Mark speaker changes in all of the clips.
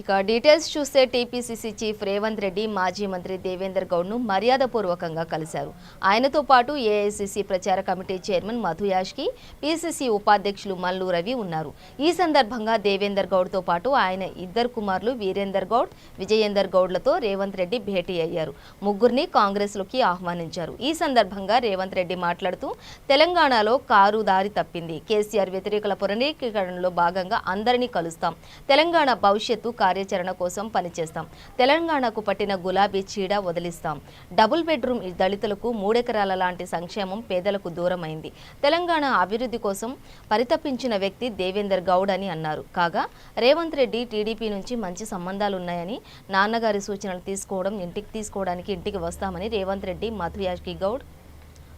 Speaker 1: ఇక డీటెయిల్స్ చూస్తే TPCC chief Revanth Reddy మాజీ మంత్రి దేవేందర్ గౌడ్ను మర్యాదపూర్వకంగా కలిశారు. ఆయనతో పాటు ఏఐసీసీ ప్రచార committee chairman Madhu Yaskhi, PCC ఉపాధ్యక్షులు మల్లు రవి ఉన్నారు. ఈ సందర్భంగా దేవేందర్ గౌడ్తో పాటు ఆయన ఇద్దరు కుమారులు వీరేందర్ గౌడ్, విజయేందర్ గౌడ్లతో రేవంత్ రెడ్డి భేటీ అయ్యారు. ముగ్గురిని కాంగ్రెస్లోకి ఆహ్వానించారు. ఈ సందర్భంగా రేవంత్ రెడ్డి మాట్లాడుతూ తెలంగాణలో కారు దారి తప్పింది. కేసీఆర్ వ్యతిరేకుల పునరీకరణలో భాగంగా అందరినీ కలుస్తాం. తెలంగాణ భవిష్యత్తు కార్యాచరణ కోసం పనిచేస్తాం. తెలంగాణకు పట్టిన గులాబీ చీడ వదిలిస్తాం. డబుల్ బెడ్రూమ్ దళితులకు 3 ఎకరాల లాంటి సంక్షేమం పేదలకు దూరమైంది. తెలంగాణ అభివృద్ధి కోసం పరితపించిన వ్యక్తి దేవేందర్ గౌడ్ అని అన్నారు. కాగా రేవంత్ రెడ్డి టీడీపీ నుంచి మంచి సంబంధాలున్నాయని, నాన్నగారి సూచనలు తీసుకోవడానికి ఇంటికి వస్తామని రేవంత్ రెడ్డి మధు యాష్కి గౌడ్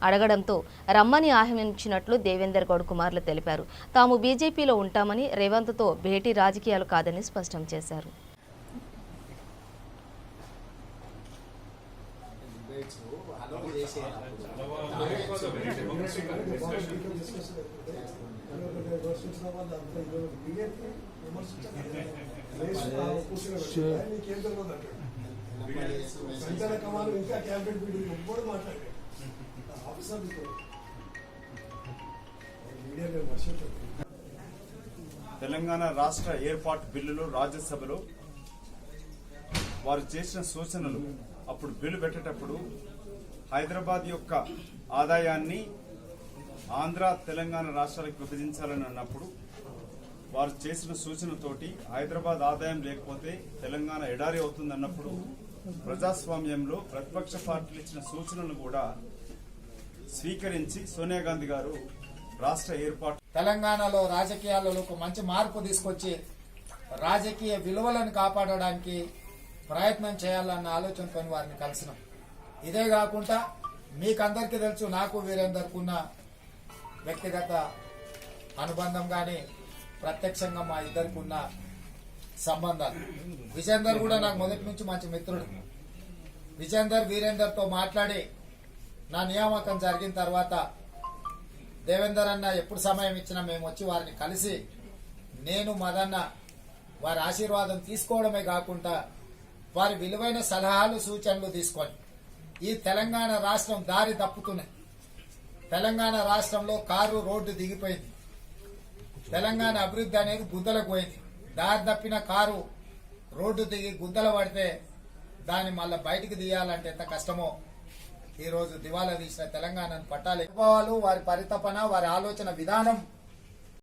Speaker 1: అడగడంతో రమ్మని ఆహ్వానించినట్లు దేవేందర్ గౌడ్ కుమారులు తెలిపారు. తాము బీజేపీలో ఉంటామని, రేవంత్తో భేటీ రాజకీయాలు కాదని స్పష్టం చేశారు.
Speaker 2: తెలంగాణ రాష్ట్ర ఏర్పాటు బిల్లులో రాజ్యసభలో వారు చేసిన సూచనలు, అప్పుడు బిల్లు పెట్టేటప్పుడు హైదరాబాద్ యొక్క ఆదాయాన్ని ఆంధ్ర తెలంగాణ రాష్ట్రాలకు విభజించాలని అన్నప్పుడు వారు చేసిన సూచనతోటి హైదరాబాద్ ఆదాయం లేకపోతే తెలంగాణ ఎడారి అవుతుంది అన్నప్పుడు ప్రజాస్వామ్యంలో ప్రతిపక్ష పార్టీలు ఇచ్చిన సూచనలు కూడా స్వీకరించి సోనియా గాంధీ గారు రాష్ట్ర ఏర్పాటు
Speaker 3: తెలంగాణలో రాజకీయాలలో ఒక మంచి మార్పు తీసుకొచ్చి రాజకీయ విలువలను కాపాడడానికి ప్రయత్నం చేయాలన్న ఆలోచనతో వారిని కలిసినాం. ఇదే కాకుండా మీకందరికీ తెలుసు, నాకు వీరేందర్కు ఉన్న వ్యక్తిగత అనుబంధం కానీ ప్రత్యక్షంగా మా ఇద్దరికి ఉన్న సంబంధాలు. విజేందర్ కూడా నాకు మొదటి నుంచి మంచి మిత్రుడు. విజేందర్ వీరేందర్తో మాట్లాడి నా నియామకం జరిగిన తర్వాత దేవేందర్ అన్న ఎప్పుడు సమయం ఇచ్చినా మేము వచ్చి వారిని కలిసి నేను మదన్న వారి ఆశీర్వాదం తీసుకోవడమే కాకుండా వారి విలువైన సలహాలు సూచనలు తీసుకొని ఈ తెలంగాణ రాష్ట్రం దారి తప్పుతున్నాయి. తెలంగాణ రాష్ట్రంలో కారు రోడ్డు దిగిపోయింది. తెలంగాణ అభివృద్ధి అనేది గుద్దలకు పోయింది. దారి తప్పిన కారు రోడ్డు దిగి గుద్దల పడితే దాన్ని మళ్ళీ బయటికి తీయాలంటే ఎంత కష్టమో ఈ రోజు దివాలా తీసిన తెలంగాణను పట్టాలి. వారి పరితపన, వారి ఆలోచన విధానం